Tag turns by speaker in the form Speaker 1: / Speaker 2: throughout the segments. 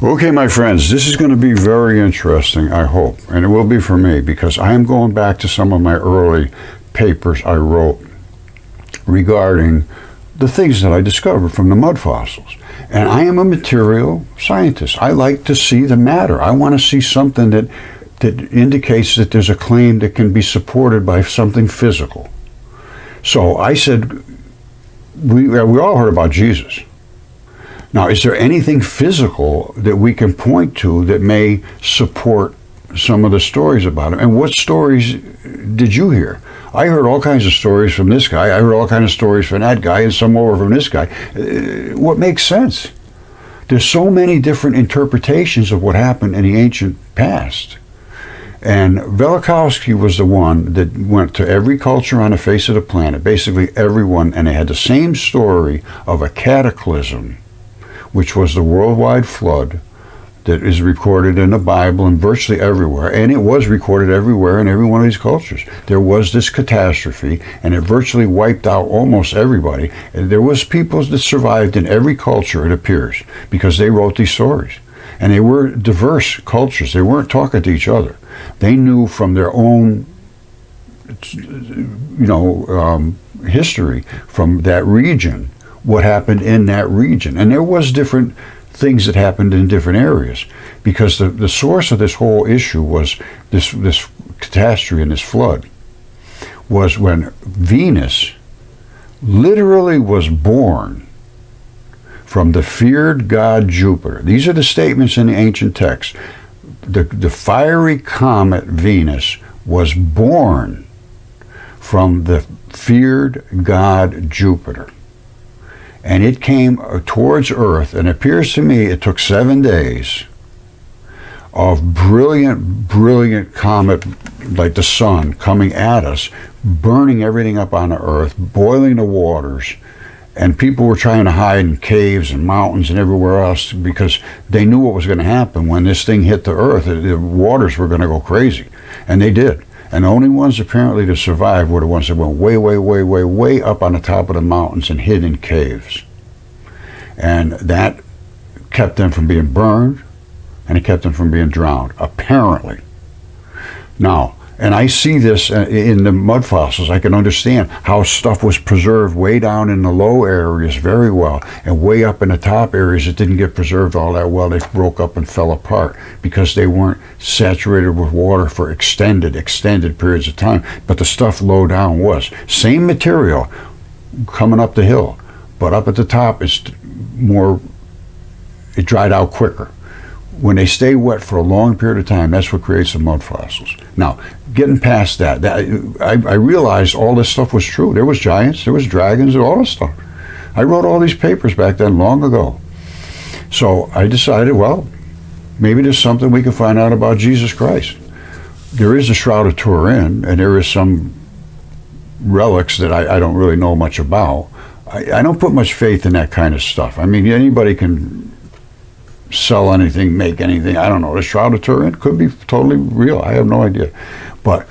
Speaker 1: Okay, my friends, this is going to be very interesting, I hope, and it will be for me, because I am going back to some of my early papers I wrote regarding the things that I discovered from the mud fossils. And I am a material scientist. I like to see the matter. I want to see something that indicates that there's a claim that can be supported by something physical. So I said, we all heard about Jesus. Now, is there anything physical that we can point to that may support some of the stories about him? And what stories did you hear? I heard all kinds of stories from this guy. I heard all kinds of stories from that guy, and some more from this guy. What makes sense? There's so many different interpretations of what happened in the ancient past. And Velikovsky was the one that went to every culture on the face of the planet, basically everyone, and they had the same story of a cataclysm, which was the worldwide flood that is recorded in the Bible and virtually everywhere. And it was recorded everywhere in every one of these cultures. There was this catastrophe, and it virtually wiped out almost everybody. And there was people that survived in every culture, it appears, because they wrote these stories. And they were diverse cultures. They weren't talking to each other. They knew from their own, history from that region, what happened in that region. And there was different things that happened in different areas, because the source of this whole issue was this catastrophe and this flood was when Venus literally was born from the feared god Jupiter. These are the statements in the ancient text. The fiery comet Venus was born from the feared god Jupiter. And it came towards Earth, and it appears to me it took 7 days of brilliant, brilliant comet like the sun coming at us, burning everything up on the Earth, boiling the waters, and people were trying to hide in caves and mountains and everywhere else because they knew what was going to happen. When this thing hit the Earth, the waters were going to go crazy, and they did. And the only ones apparently to survive were the ones that went way, way, way, way, way up on the top of the mountains and hid in caves. And that kept them from being burned, and it kept them from being drowned, apparently. Now, and I see this in the mud fossils. I can understand how stuff was preserved way down in the low areas very well, and way up in the top areas it didn't get preserved all that well. They broke up and fell apart because they weren't saturated with water for extended periods of time. But the stuff low down was. Same material coming up the hill, but up at the top it's more, it dried out quicker. When they stay wet for a long period of time, that's what creates the mud fossils. Now, getting past that, I realized all this stuff was true. There was giants, there was dragons, all this stuff. I wrote all these papers back then long ago. So I decided, well, maybe there's something we can find out about Jesus Christ. There is the Shroud of Turin, and there is some relics that I don't really know much about. I don't put much faith in that kind of stuff. I mean, anybody can sell anything, make anything. I don't know. The Shroud of Turin could be totally real. I have no idea. But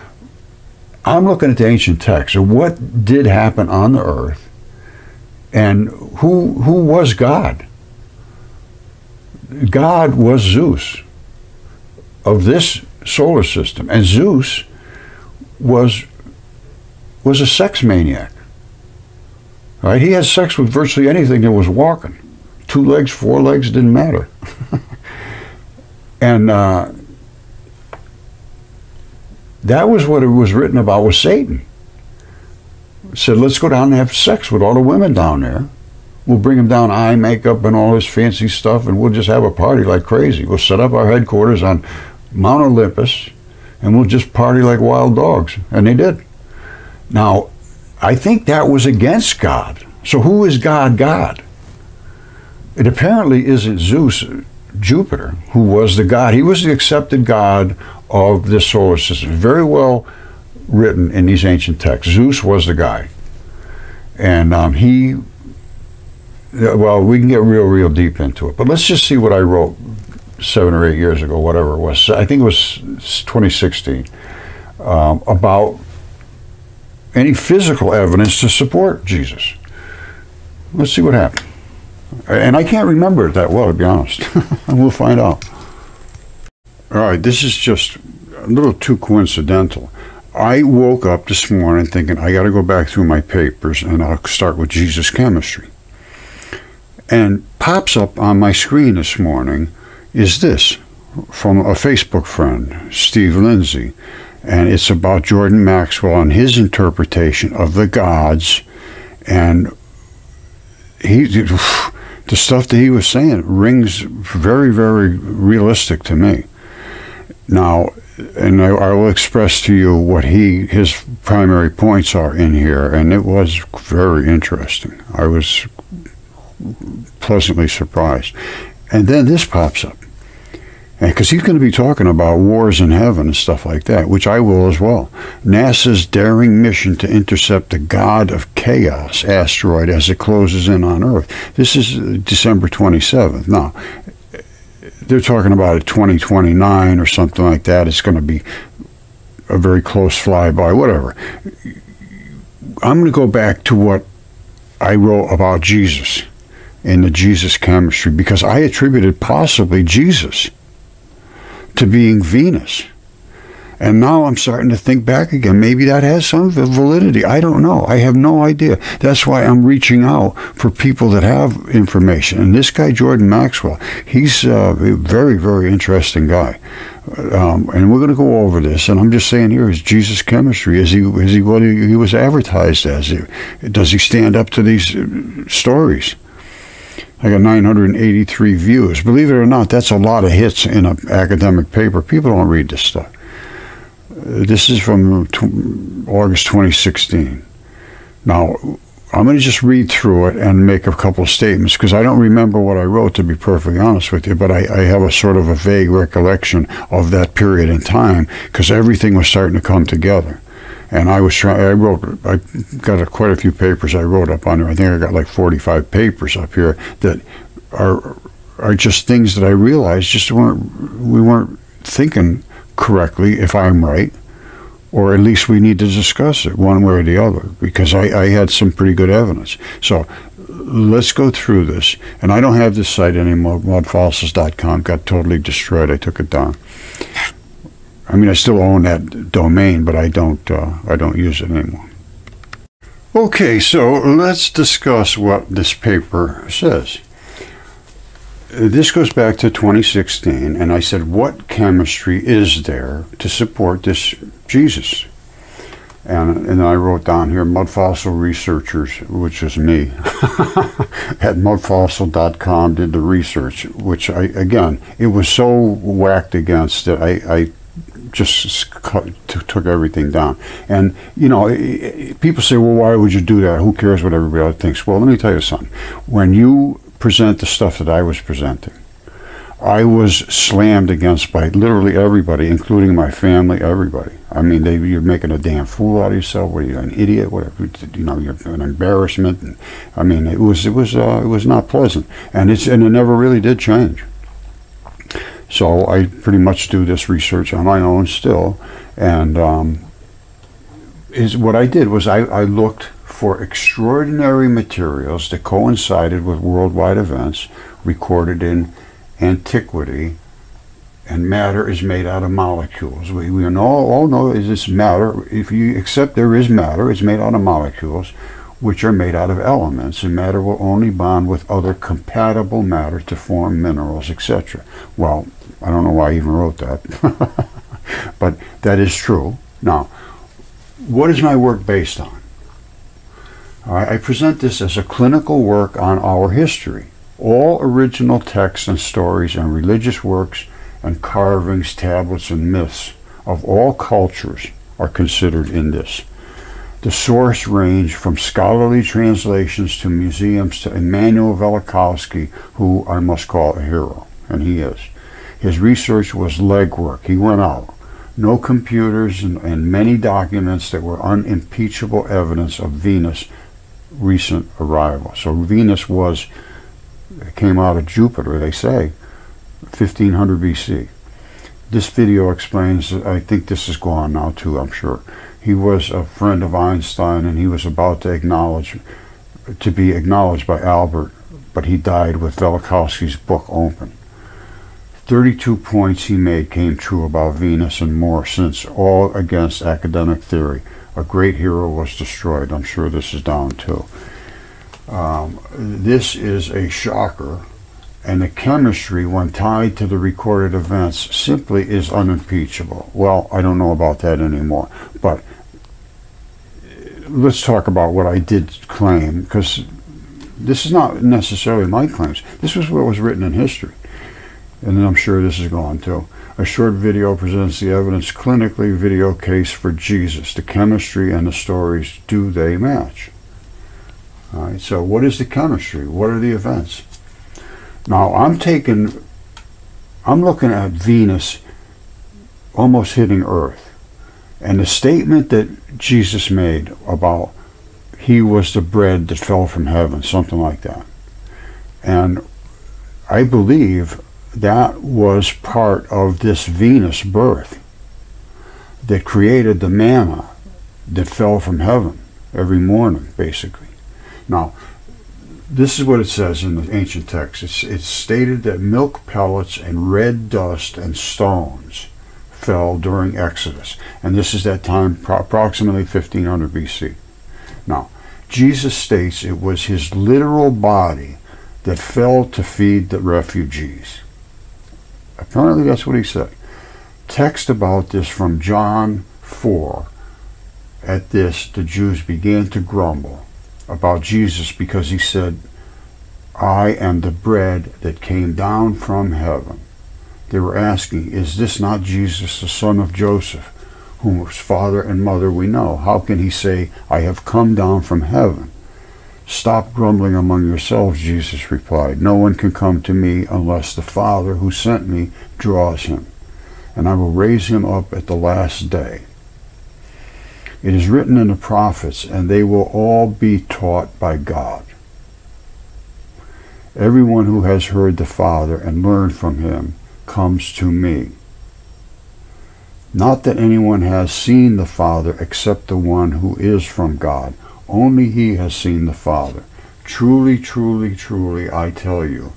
Speaker 1: I'm looking at the ancient texts of what did happen on the earth, and who was God. God was Zeus of this solar system, and Zeus was a sex maniac. Right? He had sex with virtually anything that was walking. 2 legs, 4 legs, didn't matter. And that was what it was written about with Satan. It said, let's go down and have sex with all the women down there. We'll bring them down, eye makeup and all this fancy stuff, and we'll just have a party like crazy. We'll set up our headquarters on Mount Olympus, and we'll just party like wild dogs. And they did. Now, I think that was against God. So who is God? It apparently isn't Zeus, Jupiter, who was the god. He was the accepted god of this solar system. Very well written in these ancient texts. Zeus was the guy. And well, we can get real deep into it. But let's just see what I wrote 7 or 8 years ago, whatever it was. I think it was 2016, about any physical evidence to support Jesus. Let's see what happened. And I can't remember it that well, to be honest. And we'll find out. All right, this is just a little too coincidental. I woke up this morning thinking, I got to go back through my papers, and I'll start with Jesus chemistry. And pops up on my screen this morning is this, from a Facebook friend, Steve Lindsay. And it's about Jordan Maxwell and his interpretation of the gods. And the stuff that he was saying rings very, very realistic to me. Now, and I will express to you what his primary points are in here, and it was very interesting. I was pleasantly surprised. And then this pops up, because he's going to be talking about wars in heaven and stuff like that, which I will as well. NASA's daring mission to intercept the God of Chaos asteroid as it closes in on Earth. This is December 27th. Now, they're talking about it 2029 or something like that. It's going to be a very close flyby, whatever. I'm going to go back to what I wrote about Jesus in the Jesus chemistry, because I attributed possibly Jesus to being Venus. And now I'm starting to think back again. Maybe that has some validity. I don't know. I have no idea. That's why I'm reaching out for people that have information. And this guy, Jordan Maxwell, he's a very, very interesting guy. And we're going to go over this. And I'm just saying here, is Jesus chemistry? Is he what he was advertised as? Does he stand up to these stories? I got 983 views. Believe it or not, that's a lot of hits in an academic paper. People don't read this stuff. This is from August 2016. Now, I'm going to just read through it and make a couple of statements, because I don't remember what I wrote, to be perfectly honest with you, but I have a sort of a vague recollection of that period in time, because everything was starting to come together. And I got quite a few papers I wrote up on there. I think I got like 45 papers up here that are just things that I realized we weren't thinking correctly, if I'm right, or at least we need to discuss it one way or the other, because I had some pretty good evidence. So let's go through this. And I don't have this site anymore. Mudfossils.com got totally destroyed. I took it down. I mean, I still own that domain, but I don't use it anymore. Okay, so let's discuss what this paper says. This goes back to 2016, and I said, what chemistry is there to support this Jesus? And I wrote down here, Mudfossil researchers, which is me, at mudfossil.com did the research, which it was so whacked against that I just took everything down. And, people say, well, why would you do that? Who cares what everybody else thinks? Well, let me tell you something. When you present the stuff that I was presenting, I was slammed against by literally everybody, including my family, everybody. I mean, you're making a damn fool out of yourself. What are you, an idiot? Whatever. You're an embarrassment. And, I mean, it was not pleasant, and it never really did change. So I pretty much do this research on my own still, and what I did was I looked for extraordinary materials that coincided with worldwide events recorded in antiquity, and matter is made out of molecules. We all know is this matter. If you accept there is matter, it's made out of molecules, which are made out of elements, and matter will only bond with other compatible matter to form minerals, etc. Well, I don't know why I even wrote that, but that is true. Now, what is my work based on? All right, I present this as a clinical work on our history. All original texts and stories and religious works and carvings, tablets, and myths of all cultures are considered in this. The source range from scholarly translations to museums to Immanuel Velikovsky, who I must call a hero, and he is. His research was legwork. He went out. No computers and many documents that were unimpeachable evidence of Venus' recent arrival. So Venus came out of Jupiter, they say, 1500 BC. This video explains, I think this is gone now too, I'm sure. He was a friend of Einstein, and he was about to be acknowledged by Albert but he died with Velikovsky's book open. 32 points he made came true about Venus and more, since all against academic theory. A great hero was destroyed. I'm sure this is down too. This is a shocker, and the chemistry, when tied to the recorded events, simply is unimpeachable. Well, I don't know about that anymore, but let's talk about what I did claim, because this is not necessarily my claims. This was what was written in history, and I'm sure this is gone too. A short video presents the evidence clinically video case for Jesus. The chemistry and the stories, do they match? All right, so what is the chemistry? What are the events? Now, I'm looking at Venus almost hitting Earth. And the statement that Jesus made about he was the bread that fell from heaven, something like that. And I believe that was part of this Venus birth that created the manna that fell from heaven every morning, basically. Now, this is what it says in the ancient text. It's stated that milk pellets and red dust and stones fell during Exodus. And this is that time, approximately 1500 BC. Now, Jesus states it was his literal body that fell to feed the refugees. Apparently that's what he said. Text about this from John 4. At this, the Jews began to grumble about Jesus because he said, I am the bread that came down from heaven. They were asking, is this not Jesus, the son of Joseph, whose father and mother we know? How can he say, I have come down from heaven? Stop grumbling among yourselves, Jesus replied. No one can come to me unless the Father who sent me draws him, and I will raise him up at the last day. It is written in the prophets, and they will all be taught by God. Everyone who has heard the Father and learned from him comes to me. Not that anyone has seen the Father except the one who is from God. Only he has seen the Father. Truly, truly, truly, I tell you,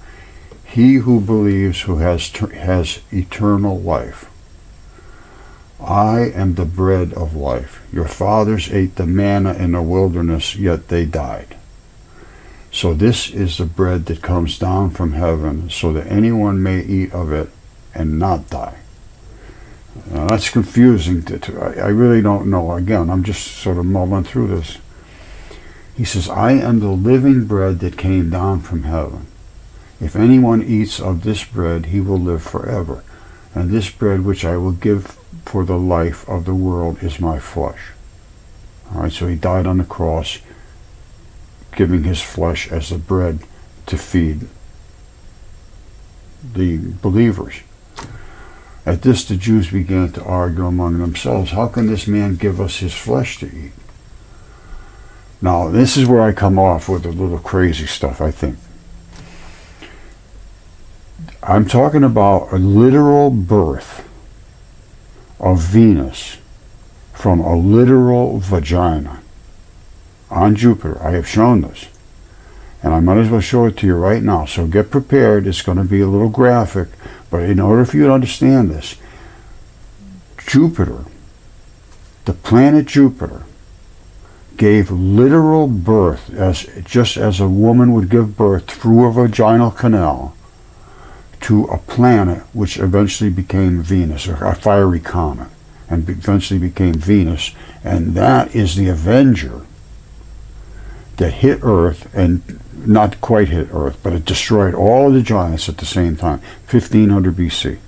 Speaker 1: he who believes who has eternal life. I am the bread of life. Your fathers ate the manna in the wilderness, yet they died. So this is the bread that comes down from heaven, so that anyone may eat of it and not die. Now, that's confusing. I really don't know. Again, I'm just sort of mulling through this. He says, I am the living bread that came down from heaven. If anyone eats of this bread, he will live forever. And this bread which I will give for the life of the world is my flesh. All right, so he died on the cross, giving his flesh as the bread to feed the believers. At this, the Jews began to argue among themselves, how can this man give us his flesh to eat? Now, this is where I come off with a little crazy stuff, I think. I'm talking about a literal birth of Venus from a literal vagina on Jupiter. I have shown this. And I might as well show it to you right now. So get prepared. It's going to be a little graphic. But in order for you to understand this, Jupiter, the planet Jupiter, gave literal birth, just as a woman would give birth through a vaginal canal, to a planet which eventually became Venus, or a fiery comet, and eventually became Venus. And that is the Avenger that hit Earth, and not quite hit Earth, but it destroyed all of the giants at the same time, 1500 BC.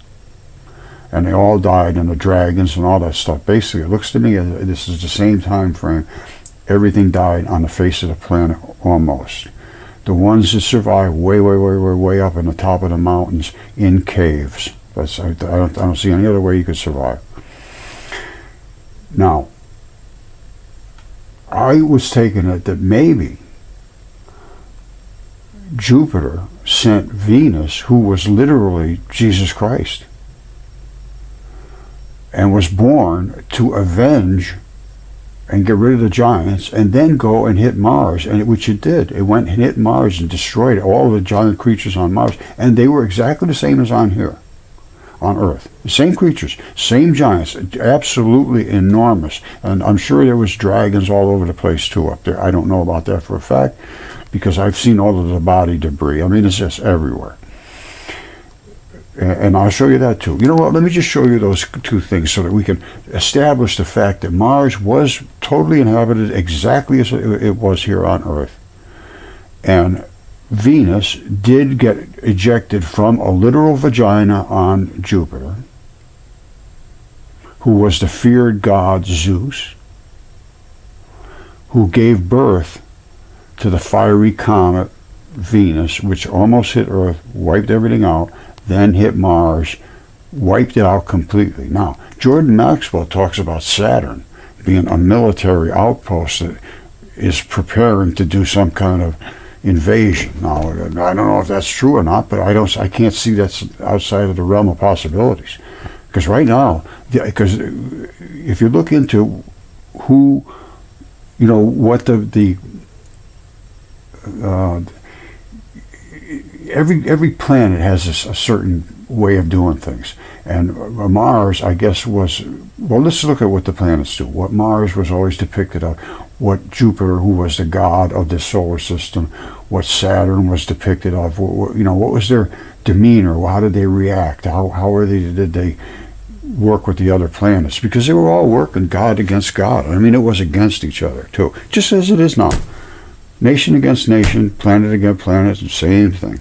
Speaker 1: And they all died, and the dragons and all that stuff. Basically, it looks to me as this is the same time frame. Everything died on the face of the planet, almost. The ones that survived way up on the top of the mountains in caves. I don't see any other way you could survive. Now, I was taking it that maybe Jupiter sent Venus, who was literally Jesus Christ, and was born to avenge and get rid of the giants, and then go and hit Mars, which it did. It went and hit Mars and destroyed all the giant creatures on Mars, and they were exactly the same as on here, on Earth. The same creatures, same giants, absolutely enormous. And I'm sure there was dragons all over the place too up there. I don't know about that for a fact, because I've seen all of the body debris. I mean, it's just everywhere. And I'll show you that too. You know what? Let me just show you those two things so that we can establish the fact that Mars was totally inhabited exactly as it was here on Earth. And Venus did get ejected from a literal vagina on Jupiter, who was the feared god Zeus, who gave birth to the fiery comet Venus, which almost hit Earth, wiped everything out, then hit Mars, wiped it out completely. Now, Jordan Maxwell talks about Saturn being a military outpost that is preparing to do some kind of invasion. Now, I don't know if that's true or not, but I can't see that's outside of the realm of possibilities. Because right now, because if you look into who, you know, what every planet has a certain way of doing things, and Mars, I guess, was, well, let's look at what the planets do. What Mars was always depicted of, what Jupiter, who was the god of this solar system, what Saturn was depicted of, you know, what was their demeanor, how did they react, did they work with the other planets, because they were all working God against God. I mean, it was against each other too, just as it is now. Nation against nation, planet against planet, same thing.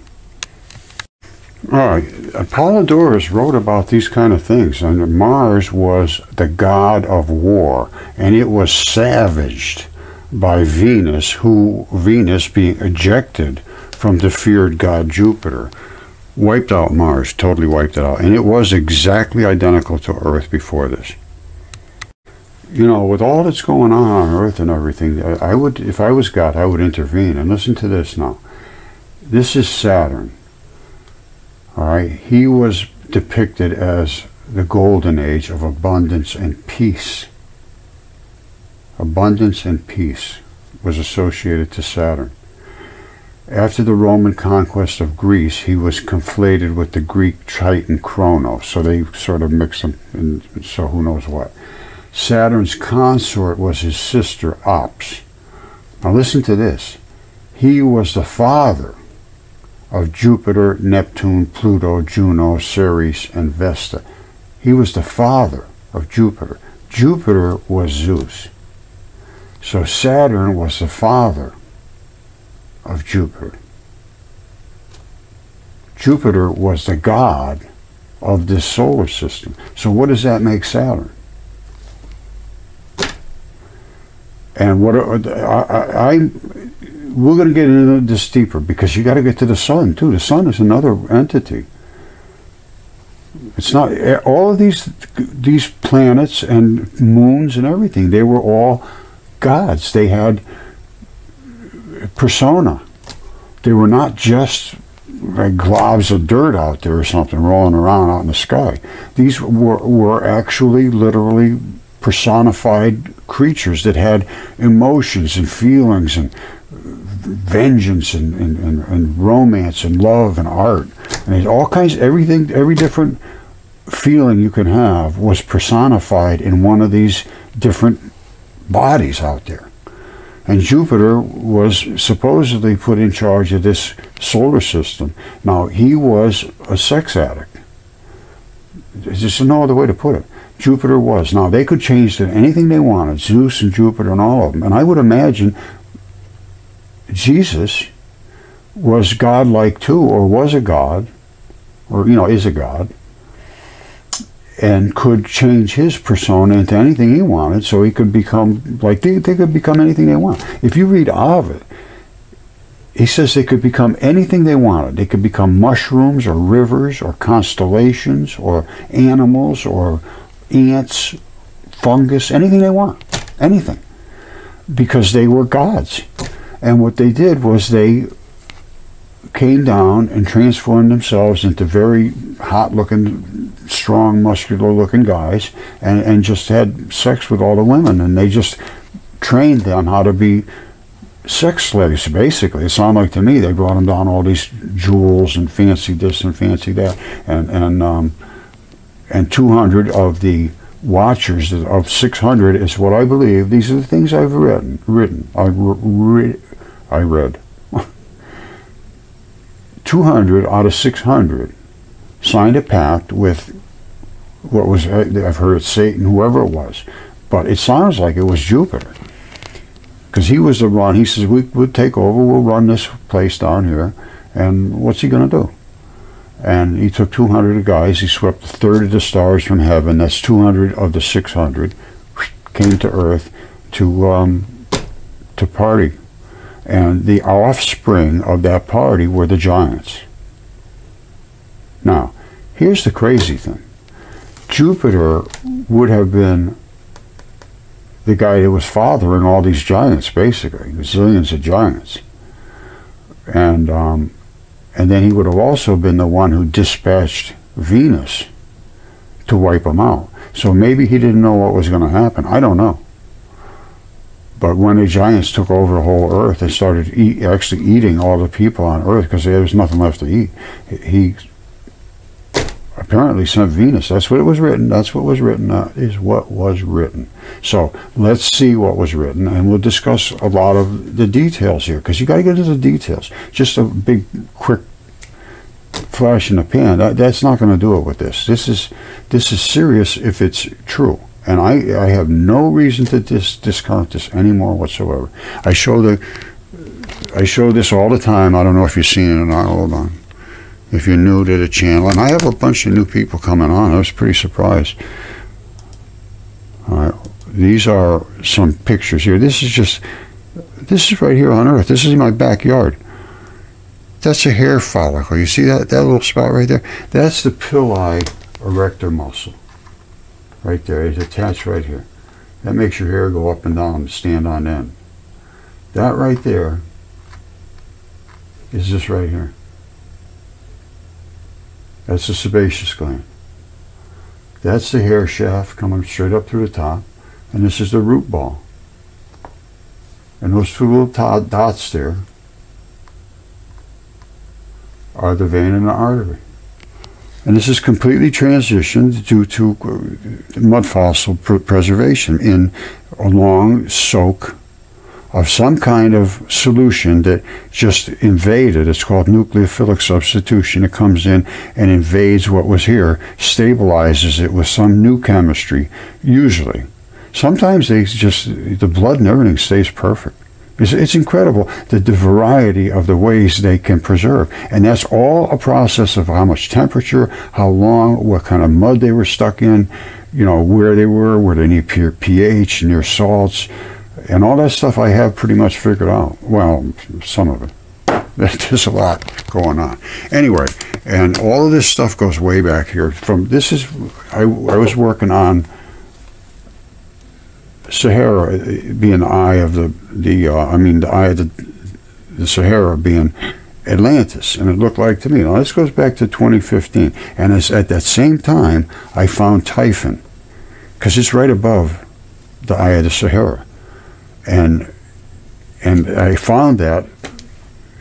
Speaker 1: All right, Apollodorus wrote about these kind of things, and Mars was the god of war, and it was savaged by Venus, Venus being ejected from the feared god Jupiter, wiped out Mars, totally wiped it out, and it was exactly identical to Earth before this. You know, with all that's going on Earth and everything, I would, if I was God, I would intervene. And listen to this now. This is Saturn. All right, he was depicted as the golden age of abundance and peace. Abundance and peace was associated to Saturn. After the Roman conquest of Greece, he was conflated with the Greek Titan Kronos, so they sort of mixed them, and so who knows what. Saturn's consort was his sister Ops. Now listen to this. He was the father of Jupiter, Neptune, Pluto, Juno, Ceres, and Vesta. He was the father of Jupiter. Jupiter was Zeus. So Saturn was the father of Jupiter. Jupiter was the god of this solar system. So what does that make Saturn? And what we're going to get into this deeper, because you got to get to the sun too. The sun is another entity. It's not all of these planets and moons and everything. They were all gods. They had persona. They were not just like globs of dirt out there or something rolling around out in the sky. These were actually literally personified creatures that had emotions and feelings and vengeance and romance and love and art, and all kinds, everything, every different feeling you can have was personified in one of these different bodies out there. And Jupiter was supposedly put in charge of this solar system. Now, he was a sex addict. There's just no other way to put it. Jupiter was. Now, they could change to anything they wanted, Zeus and Jupiter and all of them. And I would imagine Jesus was godlike too, or was a god, or, you know, is a god, and could change his persona into anything he wanted, so he could become, like, they could become anything they want. If you read Ovid, he says they could become anything they wanted. They could become mushrooms or rivers or constellations or animals or ants, fungus, anything they want, anything, because they were gods. And what they did was they came down and transformed themselves into very hot-looking, strong, muscular-looking guys, and just had sex with all the women, and they just trained them how to be sex slaves, basically. It sounded like to me they brought them down all these jewels and fancy this and fancy that, and 200 of the watchers of 600 is what I believe. These are the things I've I read. 200 out of 600 signed a pact with what was, I've heard it's Satan, whoever it was, but it sounds like it was Jupiter. Because he was the one, he says, we'll take over, we'll run this place down here, and what's he going to do? And he took 200 guys, he swept a third of the stars from heaven, that's 200 of the 600, came to Earth to party. And the offspring of that party were the giants. Now, here's the crazy thing. Jupiter would have been the guy that was fathering all these giants, basically, zillions of giants, and then he would have also been the one who dispatched Venus to wipe them out. So maybe he didn't know what was going to happen. I don't know. But when the giants took over the whole Earth, they started actually eating all the people on Earth because there was nothing left to eat. He apparently sent Venus. That's what it was written. That's what was written. That is what was written. So let's see what was written, and we'll discuss a lot of the details here, because you got to get into the details. Just a big, quick flash in the pan. That's not going to do it with this. This is serious if it's true. And I have no reason to discount this anymore whatsoever. I show this all the time. I don't know if you've seen it or not. Hold on. If you're new to the channel, and I have a bunch of new people coming on. I was pretty surprised. All right, these are some pictures here. This is right here on Earth. This is my backyard. That's a hair follicle. You see that little spot right there? That's the pili erector muscle. Right there. It's attached right here. That makes your hair go up and down and stand on end. That right there is this right here. That's the sebaceous gland. That's the hair shaft coming straight up through the top, and this is the root ball. And those two little dots there are the vein and the artery. And this is completely transitioned due to mudfossil preservation in a long soak of some kind of solution that just invaded. It's called nucleophilic substitution. It comes in and invades what was here, stabilizes it with some new chemistry, usually. Sometimes the blood and everything stays perfect. It's incredible the variety of the ways they can preserve. And that's all a process of how much temperature, how long, what kind of mud they were stuck in, where they were they need pH, near salts, and all that stuff I have pretty much figured out. Well, some of it. There's a lot going on. Anyway, and all of this stuff goes way back here. I was working on Sahara being the eye of the eye of the Sahara being Atlantis, and it looked like to me. Now this goes back to 2015, and at that same time I found Typhon, because it's right above the eye of the Sahara, and I found that,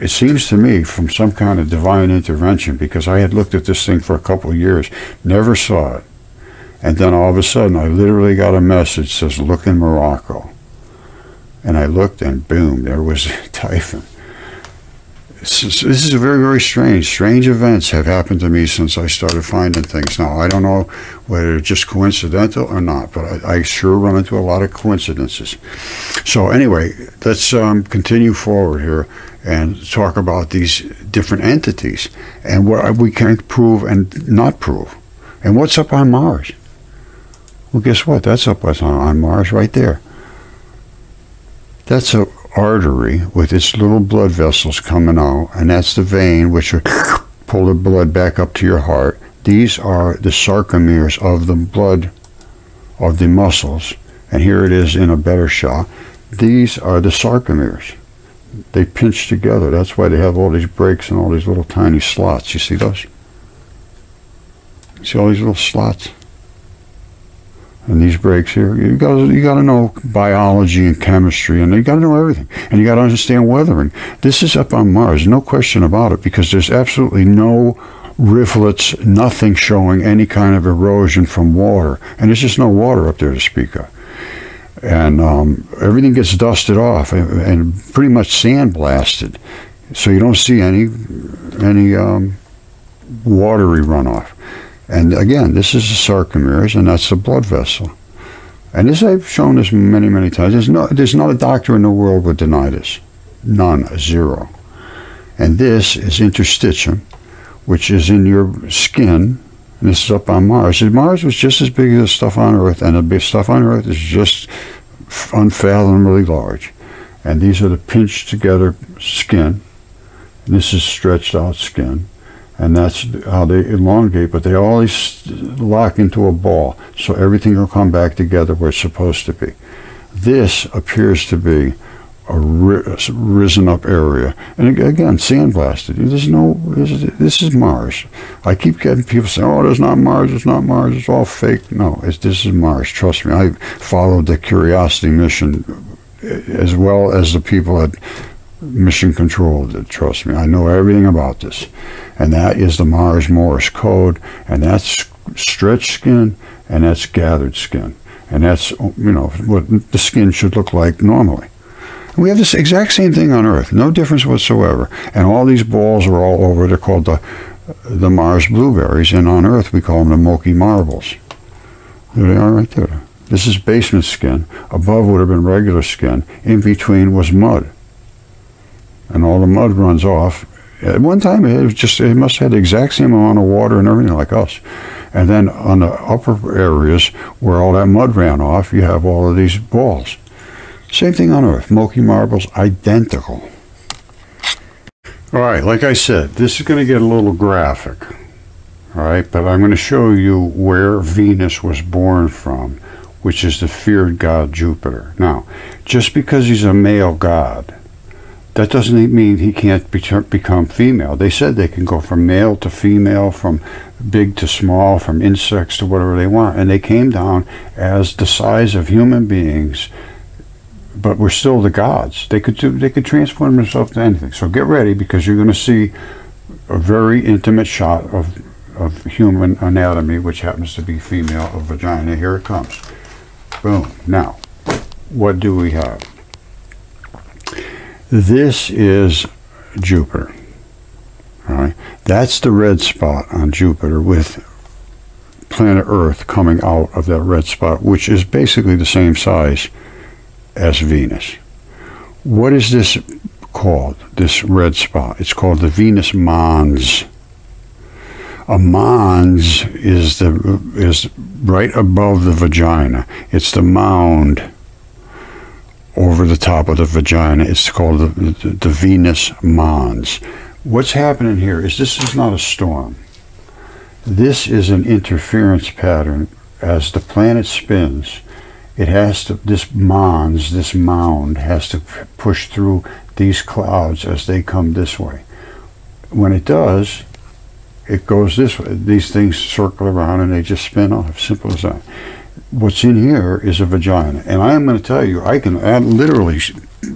Speaker 1: it seems to me, from some kind of divine intervention, because I had looked at this thing for a couple of years, never saw it. And then all of a sudden, I literally got a message that says, look in Morocco. And I looked, and boom, there was Typhon. This is a very, very strange events have happened to me since I started finding things. Now, I don't know whether it's just coincidental or not, but I sure run into a lot of coincidences. So anyway, let's continue forward here and talk about these different entities and what we can prove and not prove. And what's up on Mars? Well, guess what? That's up on Mars right there. That's an artery with its little blood vessels coming out, and that's the vein which will pull the blood back up to your heart. These are the sarcomeres of the blood of the muscles, and here it is in a better shot. These are the sarcomeres. They pinch together. That's why they have all these breaks and all these little tiny slots. You see those? See all these little slots? And these breaks here, you got to know biology and chemistry, and you got to know everything, and you got to understand weathering. This is up on Mars, no question about it, because there's absolutely no rivulets, nothing showing any kind of erosion from water, and there's just no water up there to speak of. And everything gets dusted off and pretty much sandblasted, so you don't see any watery runoff. And again, this is the sarcomeres, and that's the blood vessel. And this, I've shown this many, many times. There's not a doctor in the world would deny this. None, zero. And this is interstitium, which is in your skin. And this is up on Mars. And Mars was just as big as the stuff on Earth, and the big stuff on Earth is just unfathomably large. And these are the pinched together skin. And this is stretched out skin. And that's how they elongate, but they always lock into a ball, so everything will come back together where it's supposed to be. This appears to be a risen up area, and again, sandblasted. This is Mars. I keep getting people saying, "Oh, there's not Mars. It's not Mars. It's all fake." No, this is Mars. Trust me. I followed the Curiosity mission as well as the people at Mission Control did. Trust me, I know everything about this. And that is the Mars Morse code, and that's stretched skin, and that's gathered skin, and that's, you know, what the skin should look like normally. And we have this exact same thing on Earth, no difference whatsoever. And all these balls are all over. They're called the Mars blueberries, and on Earth we call them the Moki marbles. There they are, right there. This is basement skin. Above would have been regular skin. In between was mud. And all the mud runs off. At one time, it must have had the exact same amount of water and everything like us. And then on the upper areas where all that mud ran off, you have all of these balls. Same thing on Earth. Moki marbles, identical. All right, like I said, this is going to get a little graphic. All right, but I'm going to show you where Venus was born from, which is the feared god Jupiter. Now, just because he's a male god, that doesn't mean he can't become female. They said they can go from male to female, from big to small, from insects to whatever they want. And they came down as the size of human beings, but we're still the gods. They could transform themselves to anything. So get ready, because you're going to see a very intimate shot of human anatomy, which happens to be female, of vagina. Here it comes. Boom. Now, what do we have? This is Jupiter. All right, that's the red spot on Jupiter, with planet Earth coming out of that red spot, which is basically the same size as Venus. What is this called, this red spot? It's called the Venus Mons. A mons is right above the vagina. It's the mound over the top of the vagina. It's called the Venus Mons. What's happening here is this is not a storm. This is an interference pattern. As the planet spins, it has to, this mons, this mound, has to push through these clouds as they come this way. When it does, it goes this way. These things circle around and they just spin off. Simple as that. What's in here is a vagina, and I am going to tell you, I can literally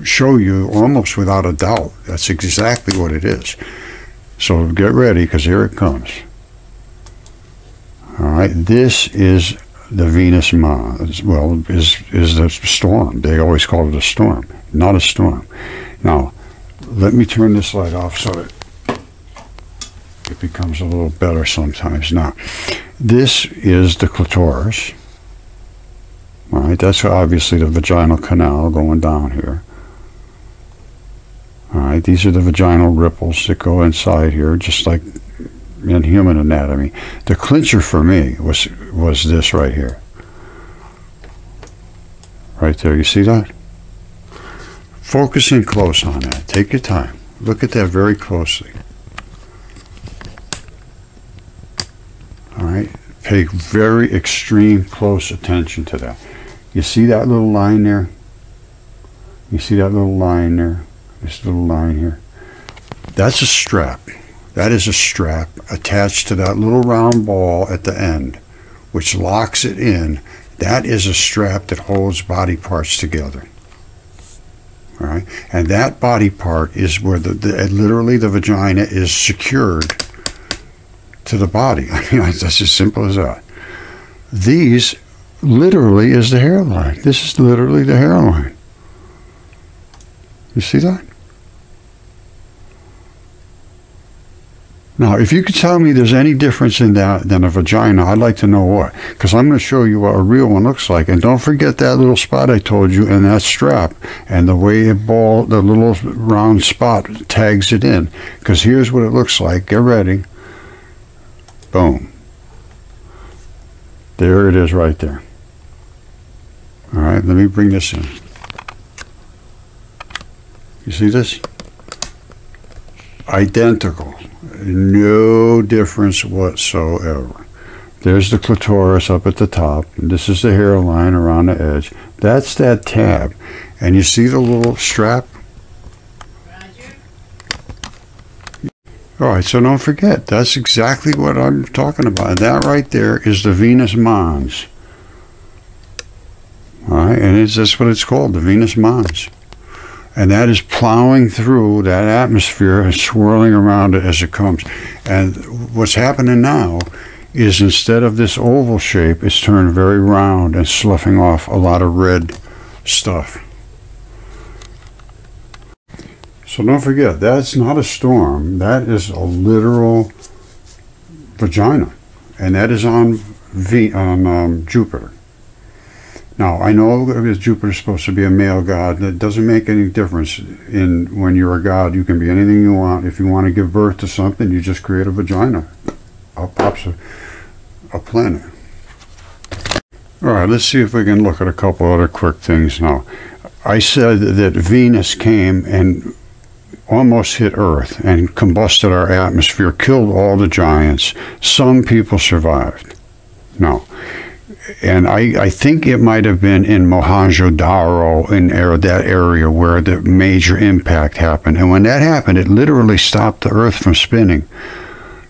Speaker 1: show you almost without a doubt that's exactly what it is. So get ready, because here it comes. All right, this is the Venus Mons. Well, is the storm. They always call it a storm, not a storm. Now, let me turn this light off so that it becomes a little better sometimes. Now, this is the clitoris. All right, that's obviously the vaginal canal going down here. All right, these are the vaginal ripples that go inside here, just like in human anatomy. The clincher for me was this right here. Right there, you see that? Focus in close on that. Take your time. Look at that very closely. All right, pay very extreme close attention to that. You see that little line there? You see that little line there? This little line here? That's a strap. That is a strap attached to that little round ball at the end, which locks it in That is a strap that holds body parts together. All right? And that body part is where literally the vagina is secured to the body. I mean, that's as simple as that. These literally is the hairline. This is literally the hairline. You see that? Now, if you could tell me there's any difference in that than a vagina, I'd like to know what. Because I'm going to show you what a real one looks like. And don't forget that little spot I told you and that strap. And the way the little round spot tags it in. Because here's what it looks like. Get ready. Boom. There it is right there. All right, let me bring this in. You see this? Identical. No difference whatsoever. There's the clitoris up at the top. And this is the hairline around the edge. That's that tab. And you see the little strap?
Speaker 2: Roger.
Speaker 1: All right, so don't forget. That's exactly what I'm talking about. That right there is the Venus Mons. All right, and that's what it's called, the Venus Mons. And that is plowing through that atmosphere and swirling around it as it comes. And what's happening now is instead of this oval shape, it's turned very round and sloughing off a lot of red stuff. So don't forget, that's not a storm. That is a literal vagina. And that is on Jupiter. Now, I know Jupiter's supposed to be a male god. That doesn't make any difference when you're a god. You can be anything you want. If you want to give birth to something, you just create a vagina. Out pops a planet. All right, let's see if we can look at a couple other quick things now. I said that Venus came and almost hit Earth and combusted our atmosphere, killed all the giants. Some people survived. No. And I think it might have been in Mohenjo-Daro, in that area where the major impact happened. And when that happened, it literally stopped the Earth from spinning.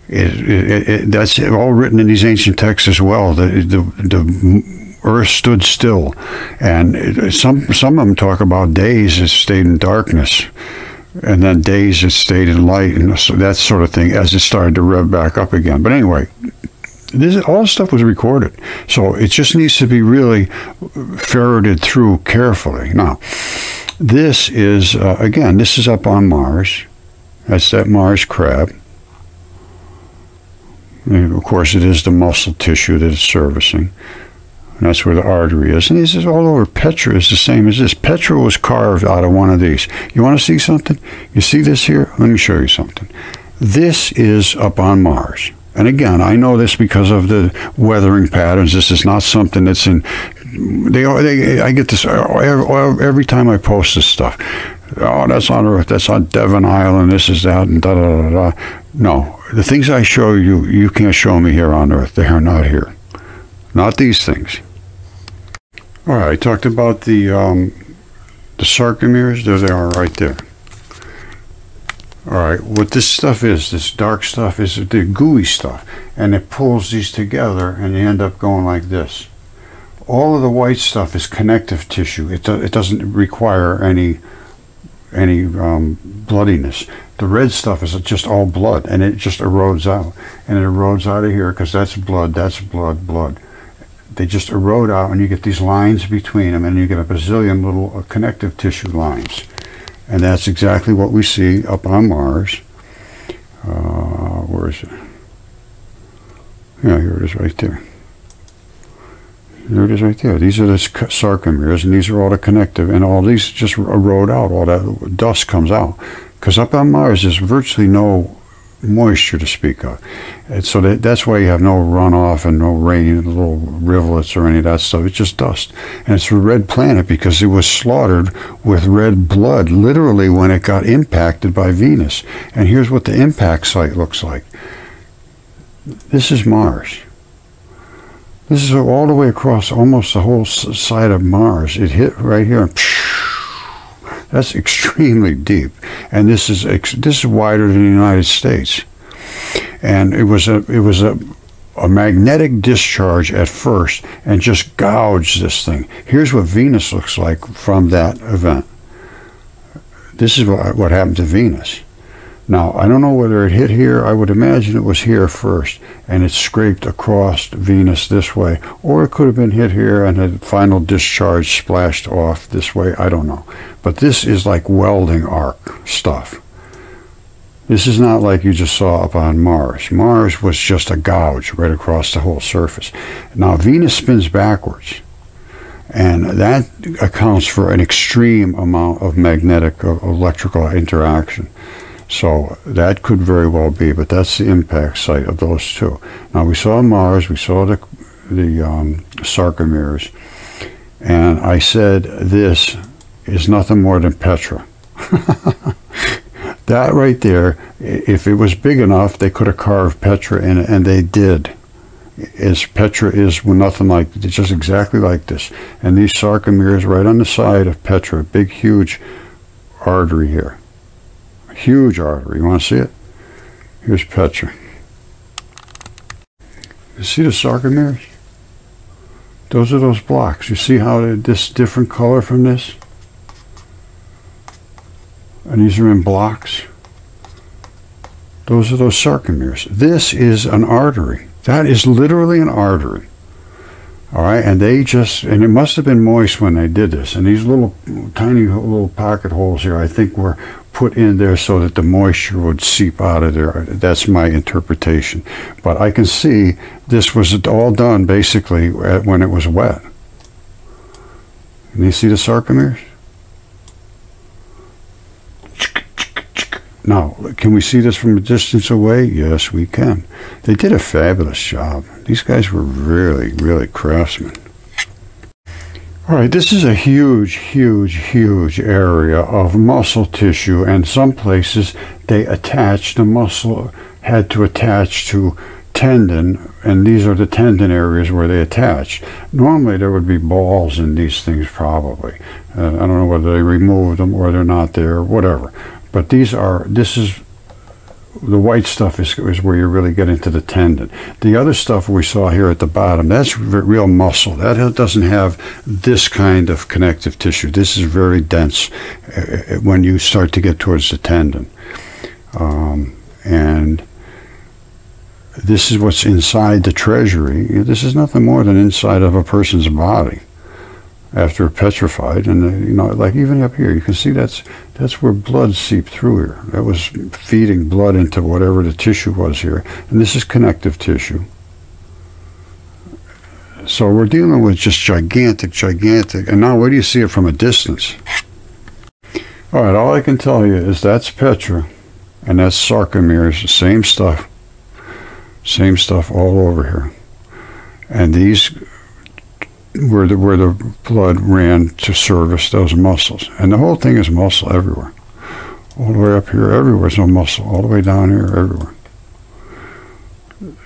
Speaker 1: That's all written in these ancient texts as well. The Earth stood still. And some of them talk about days it stayed in darkness. And then days it stayed in light, and so that sort of thing, as it started to rev back up again. But anyway, all this stuff was recorded, so it just needs to be really ferreted through carefully. Now, this is, again, this is up on Mars. That's that Mars crab. And of course, it is the muscle tissue that it's servicing. And that's where the artery is. And this is all over. Petra is the same as this. Petra was carved out of one of these. You want to see something? You see this here? Let me show you something. This is up on Mars. And again, I know this because of the weathering patterns. This is not something that's in... I get this every time I post this stuff. Oh, that's on Earth. That's on Devon Island. This is that, and da-da-da-da. No. The things I show you, you can't show me here on Earth. They are not here. Not these things. All right, I talked about the sarcomeres. There they are right there. All right, what this stuff is, this dark stuff, is the gooey stuff. And it pulls these together, and you end up going like this. All of the white stuff is connective tissue. It doesn't require any bloodiness. The red stuff is just all blood, and it just erodes out. And it erodes out of here because that's blood, blood. They just erode out, and you get these lines between them, and you get a bazillion little connective tissue lines. And that's exactly what we see up on Mars. Where is it? Yeah, here it is right there. There it is right there. These are the sarcomeres, and these are all the connective, and all these just erode out. All that dust comes out. Because up on Mars, there's virtually no moisture to speak of. And so that's why you have no runoff and no rain and little rivulets or any of that stuff. It's just dust. And it's a red planet because it was slaughtered with red blood, literally when it got impacted by Venus. And here's what the impact site looks like. This is Mars. This is all the way across almost the whole side of Mars. It hit right here. That's extremely deep, and this is wider than the United States. And it was a a magnetic discharge at first and just gouged this thing. Here's what Venus looks like from that event. This is what happened to Venus. Now, I don't know whether it hit here. I would imagine it was here first, and it scraped across Venus this way. Or it could have been hit here, and the final discharge splashed off this way. I don't know. But this is like welding arc stuff. This is not like you just saw up on Mars. Mars was just a gouge right across the whole surface. Now, Venus spins backwards. And that accounts for an extreme amount of magnetic, electrical interaction. So that could very well be, but that's the impact site of those two. Now we saw Mars, we saw the sarcomeres, and I said this is nothing more than Petra. That right there, if it was big enough, they could have carved Petra in it, and they did. Petra is nothing like, it's just exactly like this. And these sarcomeres right on the side of Petra, big, huge artery here. Huge artery. You want to see it? Here's Petra. You see the sarcomeres? Those are those blocks. You see how this different color from this? And these are in blocks. Those are those sarcomeres. This is an artery. That is literally an artery. All right, and it must have been moist when they did this. And these little, tiny little pocket holes here, I think were put in there so that the moisture would seep out of there. That's my interpretation. But I can see this was all done basically when it was wet. And you see the sarcomeres? Now, can we see this from a distance away? Yes, we can. They did a fabulous job. These guys were really, really craftsmen. All right, this is a huge, huge, huge area of muscle tissue, and some places they attached, the muscle had to attach to tendon, and these are the tendon areas where they attach. Normally there would be balls in these things probably. I don't know whether they removed them or they're not there, or whatever. But this is, the white stuff is where you really get into the tendon. The other stuff we saw here at the bottom, that's real muscle. That doesn't have this kind of connective tissue. This is very dense when you start to get towards the tendon. And this is what's inside the treasury. This is nothing more than inside of a person's body after petrified. And you know, like even up here, you can see that's where blood seeped through here. That was feeding blood into whatever the tissue was here. And this is connective tissue. So we're dealing with just gigantic, gigantic. And now where do you see it from a distance? All right, all I can tell you is that's Petra, and that's sarcomeres, the same stuff. Same stuff all over here. And these where the blood ran to service those muscles. And the whole thing is muscle everywhere. All the way up here, everywhere's no muscle. All the way down here, everywhere.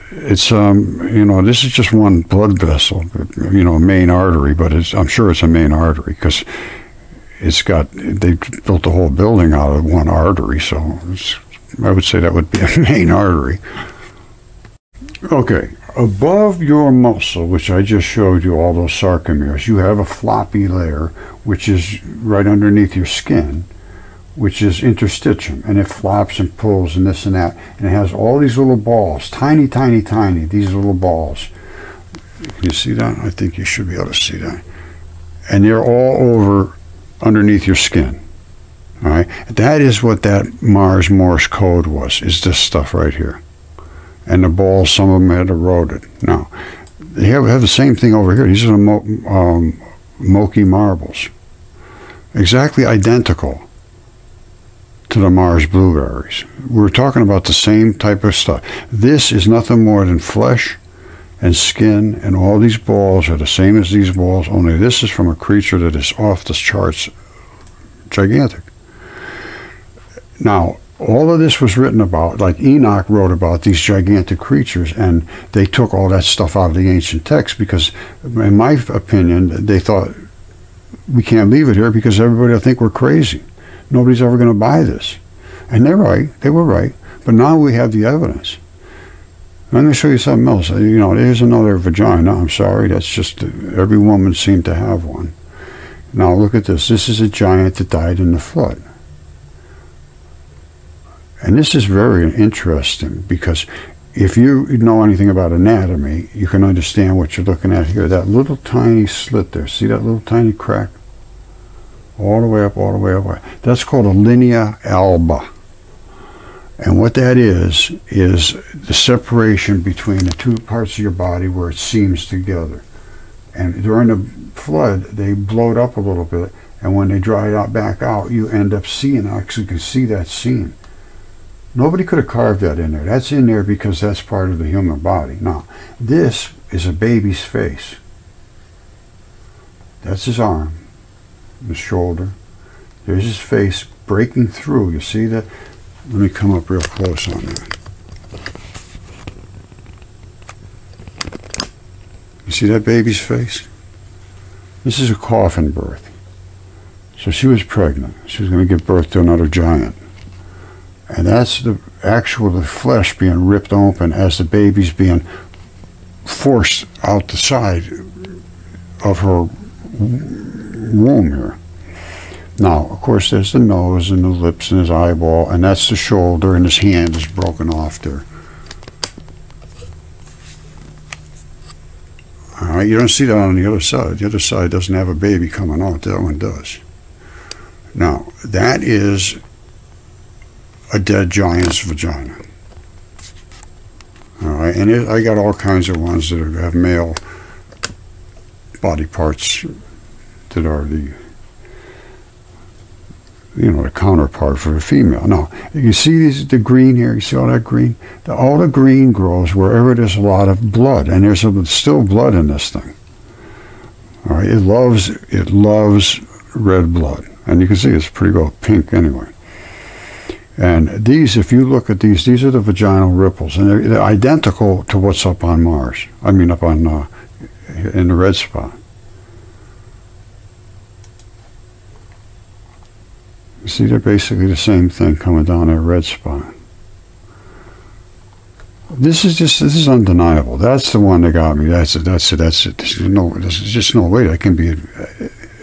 Speaker 1: It's, you know, this is just one blood vessel, you know, a main artery, but I'm sure it's a main artery because they built the whole building out of one artery, so I would say that would be a main artery. Okay, above your muscle, which I just showed you, all those sarcomeres, you have a floppy layer, which is right underneath your skin, which is interstitium, and it flops and pulls and this and that, and it has all these little balls, tiny, tiny, tiny, these little balls. Can you see that? I think you should be able to see that. And they're all over underneath your skin. All right, that is what that Mars Morse code was, is this stuff right here. And the balls, some of them had eroded. Now, they have the same thing over here. These are the Moki marbles. Exactly identical to the Mars blueberries. We're talking about the same type of stuff. This is nothing more than flesh and skin, and all these balls are the same as these balls, only this is from a creature that is off the charts, gigantic. Now, all of this was written about, like Enoch wrote about these gigantic creatures, and they took all that stuff out of the ancient text because, in my opinion, they thought, we can't leave it here because everybody will think we're crazy. Nobody's ever going to buy this. And they're right, they were right, but now we have the evidence. I'm going to show you something else. You know, there's another vagina. I'm sorry. That's just, every woman seemed to have one. Now look at this. This is a giant that died in the flood. And this is very interesting because if you know anything about anatomy, you can understand what you're looking at here. That little tiny slit there. See that little tiny crack? All the way up, all the way up. That's called a linea alba. And what that is the separation between the two parts of your body where it seams together. And during the flood, they blowed up a little bit, and when they dried out back out, you end up seeing, actually you can see that seam. Nobody could have carved that in there. That's in there because that's part of the human body. Now, this is a baby's face. That's his arm, his shoulder. There's his face breaking through. You see that? Let me come up real close on that. You see that baby's face? This is a coffin birth. So she was pregnant. She was going to give birth to another giant. And that's the flesh being ripped open as the baby's being forced out the side of her womb here. Now, of course, there's the nose and the lips and his eyeball, and that's the shoulder, and his hand is broken off there. All right, you don't see that on the other side. The other side doesn't have a baby coming out. That one does. Now, that is a dead giant's vagina. All right, and I got all kinds of ones that have male body parts that are the the counterpart for a female. Now, you see the green here? You see all that green? All the green grows wherever there's a lot of blood, and there's still blood in this thing. All right, it loves red blood, and you can see it's pretty well pink anyway. And these, if you look at these are the vaginal ripples, and they're identical to what's up on Mars. I mean, up on in the red spot. You see, they're basically the same thing coming down that red spot. This is undeniable. That's the one that got me. That's it. There's just no way that can be.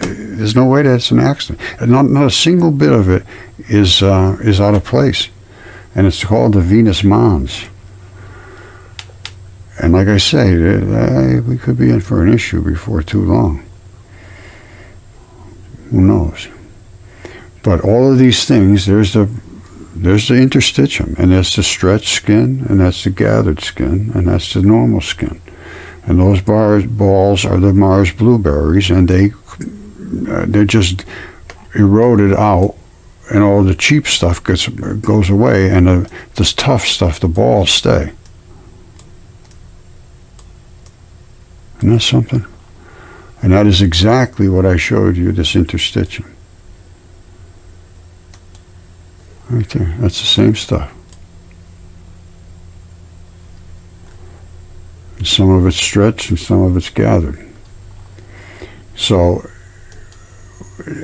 Speaker 1: There's no way that's an accident. And not a single bit of it is out of place. And it's called the Venus Mons. And like I say, we could be in for an issue before too long. Who knows? But all of these things, there's the interstitium, and that's the stretched skin, and that's the gathered skin, and that's the normal skin. And those balls are the Mars blueberries, and they're just eroded out, and all the cheap stuff goes away, and this tough stuff, the balls, stay. Isn't that something? And that is exactly what I showed you, this interstitium. Right there, that's the same stuff. And some of it's stretched and some of it's gathered. So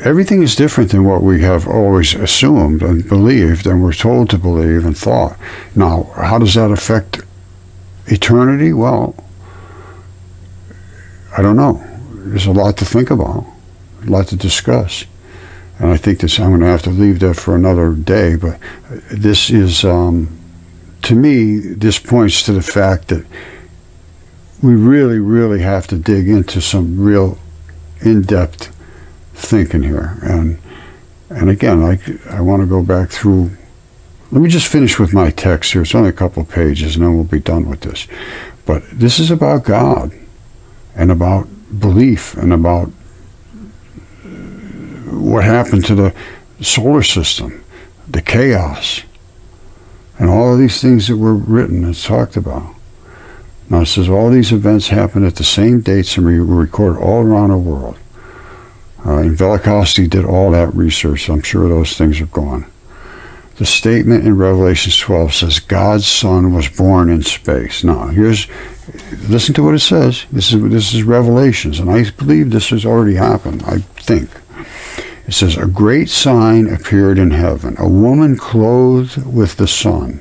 Speaker 1: everything is different than what we have always assumed and believed and we're told to believe and thought. Now, how does that affect eternity? Well, I don't know. There's a lot to think about, a lot to discuss. And I think I'm going to have to leave that for another day, but this is, to me, this points to the fact that we really, really have to dig into some real in-depth thinking here. And again, I want to go back through, let me just finish with my text here. It's only a couple of pages, and then we'll be done with this. But this is about God, and about belief, and about what happened to the solar system, the chaos, and all of these things that were written and talked about. Now it says all these events happened at the same dates and were recorded all around the world. And Velikovsky did all that research, so I'm sure those things are gone. The statement in Revelation 12 says God's Son was born in space. Now listen to what it says. This is Revelations, and I believe this has already happened, I think. It says, a great sign appeared in heaven, a woman clothed with the sun,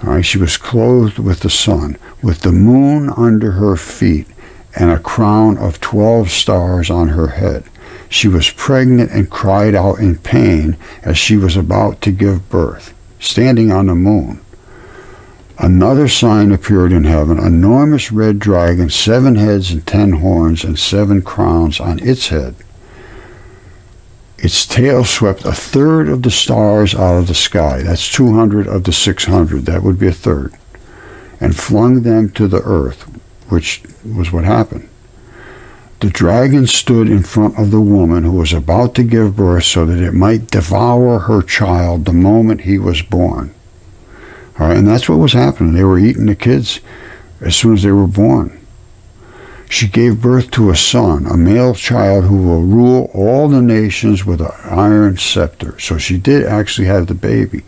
Speaker 1: All right, she was clothed with the sun, with the moon under her feet, and a crown of 12 stars on her head. She was pregnant and cried out in pain as she was about to give birth, standing on the moon. Another sign appeared in heaven, an enormous red dragon, 7 heads and 10 horns, and 7 crowns on its head. Its tail swept a third of the stars out of the sky. That's 200 of the 600. That would be a third. And flung them to the earth, which was what happened. The dragon stood in front of the woman who was about to give birth so that it might devour her child the moment he was born. All right, and that's what was happening. They were eating the kids as soon as they were born. She gave birth to a son, a male child who will rule all the nations with an iron scepter. So she did actually have the baby.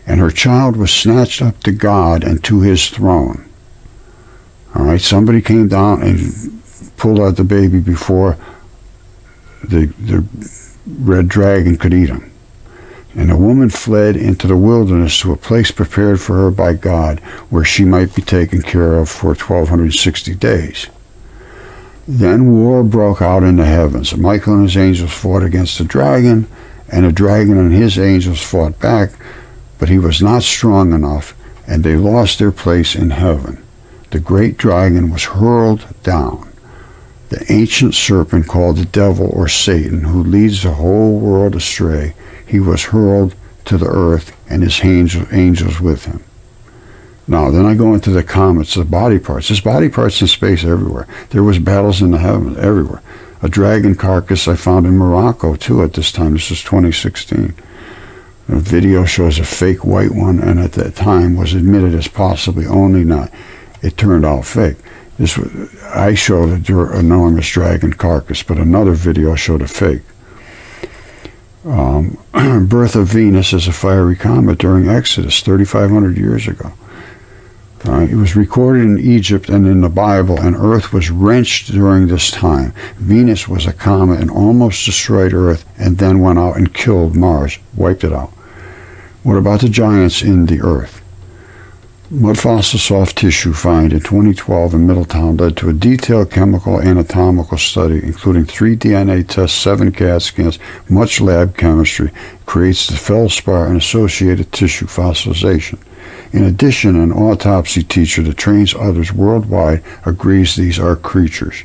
Speaker 1: And her child was snatched up to God and to his throne. All right, somebody came down and pulled out the baby before the red dragon could eat him. And the woman fled into the wilderness to a place prepared for her by God, where she might be taken care of for 1260 days. Then war broke out in the heavens. Michael and his angels fought against the dragon, and the dragon and his angels fought back, but he was not strong enough, and they lost their place in heaven. The great dragon was hurled down, the ancient serpent called the devil or Satan, who leads the whole world astray. He was hurled to the earth, and his angels with him. Now, then I go into the comets, the body parts. There's body parts in space everywhere. There was battles in the heavens everywhere. A dragon carcass I found in Morocco, too, at this time. This was 2016. A video shows a fake white one, and at that time was admitted as possibly only not. It turned out fake. I showed an enormous dragon carcass, but another video showed a fake. Birth of Venus as a fiery comet during Exodus 3,500 years ago. It was recorded in Egypt and in the Bible, and Earth was wrenched during this time. Venus was a comet and almost destroyed Earth, and then went out and killed Mars, wiped it out. What about the giants in the Earth? Mudfossil soft tissue find in 2012 in Middletown led to a detailed chemical anatomical study, including 3 DNA tests, 7 CAT scans, much lab chemistry, creates the feldspar and associated tissue fossilization. In addition, an autopsy teacher that trains others worldwide agrees these are creatures.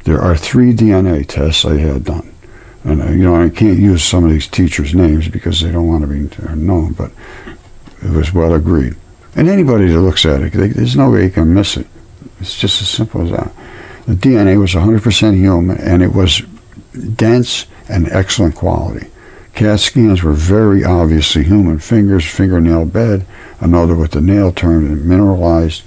Speaker 1: There are 3 DNA tests I had done. And, I can't use some of these teachers' names because they don't want to be known, but it was well agreed. And anybody that looks at it, there's no way you can miss it. It's just as simple as that. The DNA was 100% human, and it was dense and excellent quality. CAT scans were very obviously human fingers, fingernail bed, another with the nail turned and mineralized.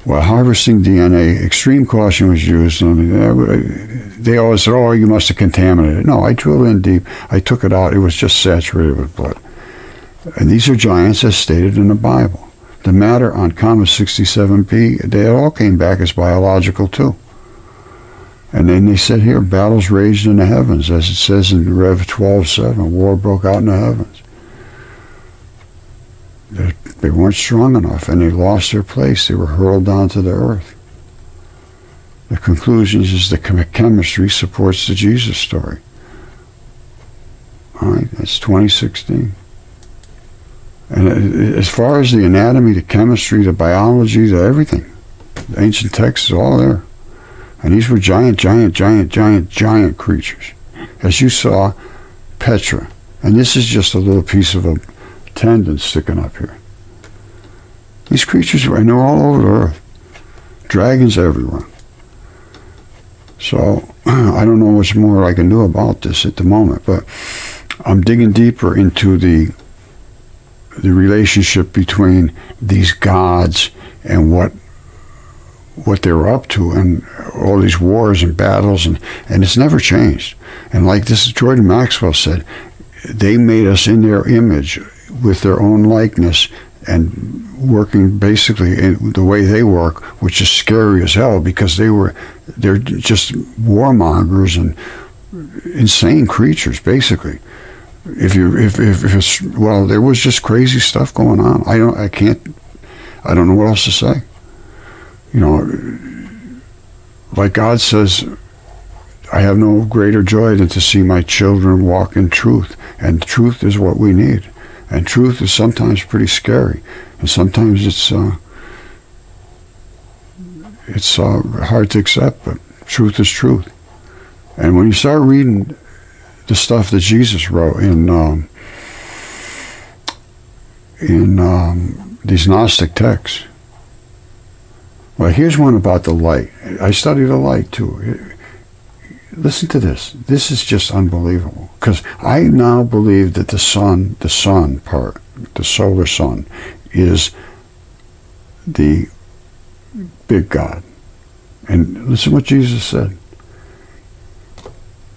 Speaker 1: While harvesting DNA, extreme caution was used. They always said, oh, you must have contaminated it. No, I drilled in deep. I took it out. It was just saturated with blood. And these are giants as stated in the Bible. The matter on Comet 67b, they all came back as biological too. And then they said here, battles raged in the heavens, as it says in Rev 12:7, war broke out in the heavens. They weren't strong enough, and they lost their place. They were hurled down to the earth. The conclusion is the chemistry supports the Jesus story. All right, that's 2016. And as far as the anatomy, the chemistry, the biology, the everything, the ancient text is all there. And these were giant creatures. As you saw, Petra. And this is just a little piece of a tendon sticking up here. These creatures were, and they're all over the earth. Dragons everywhere. So, I don't know much more I can do about this at the moment, but I'm digging deeper into the relationship between these gods and what they were up to, and all these wars and battles, and it's never changed. And like this Jordan Maxwell said, they made us in their image with their own likeness, and working basically in the way they work, which is scary as hell, because they're just warmongers and insane creatures, basically. if it's, well, there was just crazy stuff going on. I don't know what else to say. You know, like God says, I have no greater joy than to see my children walk in truth. And truth is what we need. And truth is sometimes pretty scary. And sometimes it's hard to accept, but truth is truth. And when you start reading the stuff that Jesus wrote in these Gnostic texts, well, here's one about the light. I study the light too. Listen to this. This is just unbelievable. Because I now believe that the sun part, the solar sun, is the big God. And listen what Jesus said.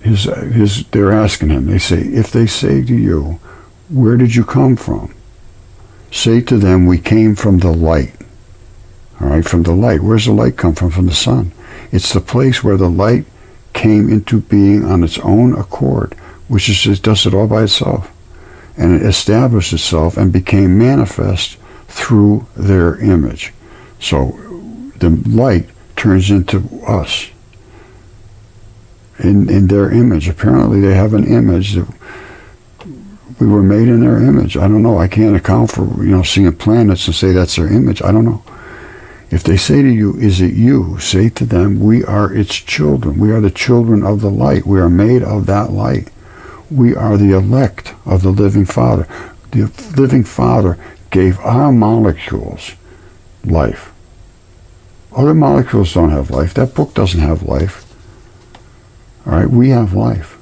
Speaker 1: They're asking him, they say, if they say to you, where did you come from? Say to them, we came from the light. All right, from the light. Where's the light come from? From the sun. It's the place where the light came into being on its own accord, which is just does it all by itself. And it established itself and became manifest through their image. So the light turns into us in their image. Apparently they have an image that we were made in their image. I don't know. I can't account for, seeing planets and say that's their image. I don't know. If they say to you, is it you? Say to them, we are its children. We are the children of the light. We are made of that light. We are the elect of the living Father. The living Father gave our molecules life. Other molecules don't have life. That book doesn't have life. All right, we have life.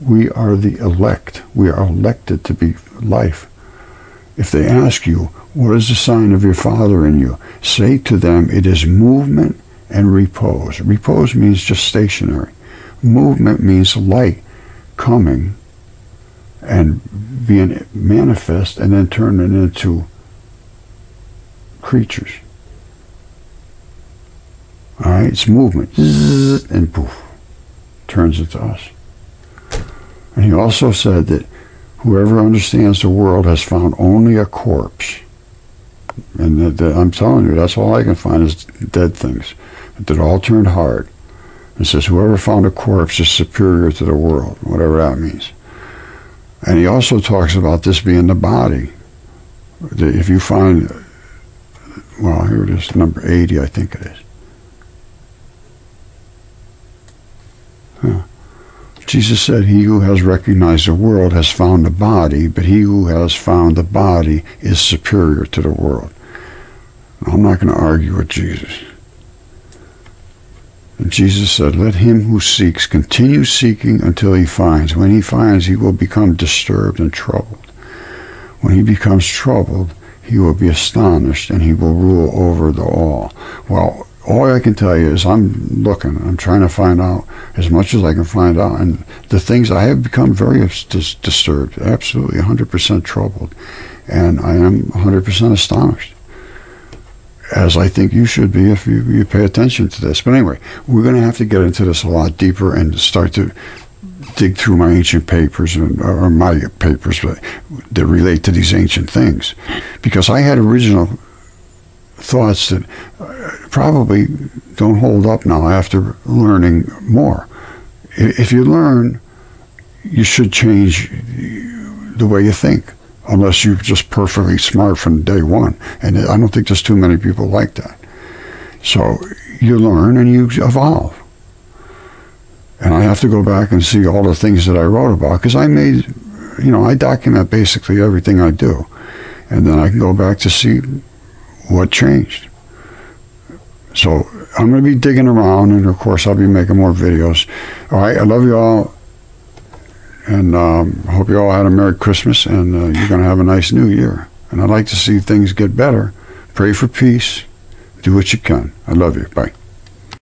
Speaker 1: We are the elect. We are elected to be life. If they ask you, what is the sign of your Father in you? Say to them, it is movement and repose. Repose means just stationary. Movement means light coming and being manifest and then turning into creatures. All right, it's movement. Zzz, and poof, turns into us. And he also said that whoever understands the world has found only a corpse. And that I'm telling you, that's all I can find is dead things. That all turned hard. It says, whoever found a corpse is superior to the world, whatever that means. And he also talks about this being the body. That if you find, well, here it is, number 80, I think it is. Huh. Jesus said, he who has recognized the world has found the body, but he who has found the body is superior to the world. Now, I'm not going to argue with Jesus. And Jesus said, let him who seeks continue seeking until he finds. When he finds, he will become disturbed and troubled. When he becomes troubled, he will be astonished and he will rule over the all. Well, all I can tell you is I'm trying to find out as much as I can find out. And the things I have become very disturbed, absolutely 100% troubled. And I am 100% astonished, as I think you should be if you pay attention to this. But anyway, we're going to have to get into this a lot deeper and start to dig through my ancient papers, or my papers that relate to these ancient things. Because I had original thoughts that probably don't hold up now after learning more. If you learn, you should change the way you think, unless you're just perfectly smart from day one. And I don't think there's too many people like that. So you learn and you evolve. And I have to go back and see all the things that I wrote about, because I document basically everything I do. And then I can go back to see what changed. So I'm going to be digging around, and of course I'll be making more videos. All right, I love you all, and hope you all had a Merry Christmas, and you're going to have a nice New Year. And I'd like to see things get better. Pray for peace. Do what you can. I love you. Bye.